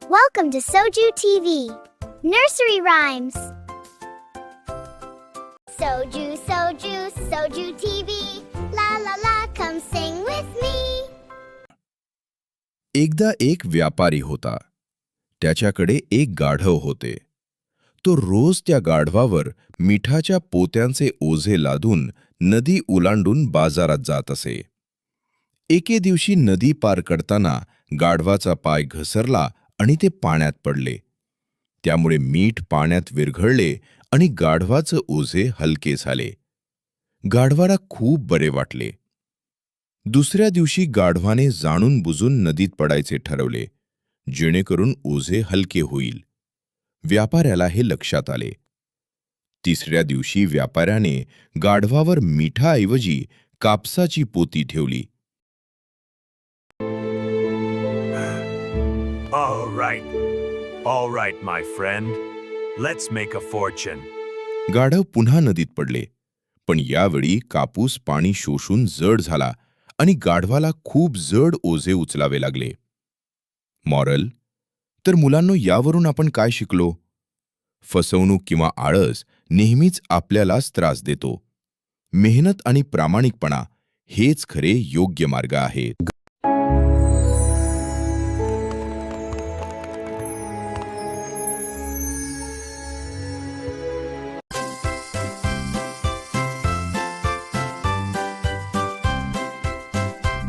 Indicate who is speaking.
Speaker 1: Welcome to Soju TV. Nursery Rhymes. Soju, Soju, Soju TV. La la la, come sing with me.
Speaker 2: एकदा एक व्यापारी होता. त्याच्याकडे एक गाढव होते. तो रोज त्या गाढवावर मिठाच्या पोत्यांचे ओझे लादून नदी ओलांडून बाजारात जात असे. एके दिवशी नदी पार करताना गाढवाचा पाय घसरला आणि ते पाण्यात पडले. त्यामुळे मीठ पाण्यात विरघळले आणि गाढवाचे ओझे हलके झाले. गाढवाला खूप बरे वाटले. दुसऱ्या दिवशी गाढवाने जाणून बुजून नदीत पडायचे ठरवले, जेणेकरून ओझे हलके होईल. व्यापाऱ्याला हे लक्षात आले. तिसऱ्या दिवशी व्यापाऱ्याने गाढवावर मिठाऐवजी कापसाची पोती ठेवली.
Speaker 3: All right, my friend. Let's make a fortune.
Speaker 2: गाढव पुन्हा नदीत पडले, पण यावेळी कापूस पाणी शोषून जड झाला आणि गाढवाला खूप जड ओझे उचलावे लागले. मॉरल तर मुलांनो, यावरून आपण काय शिकलो? फसवणूक किंवा आळस नेहमीच आपल्यालाच त्रास देतो. मेहनत आणि प्रामाणिकपणा हेच खरे योग्य मार्ग आहेत.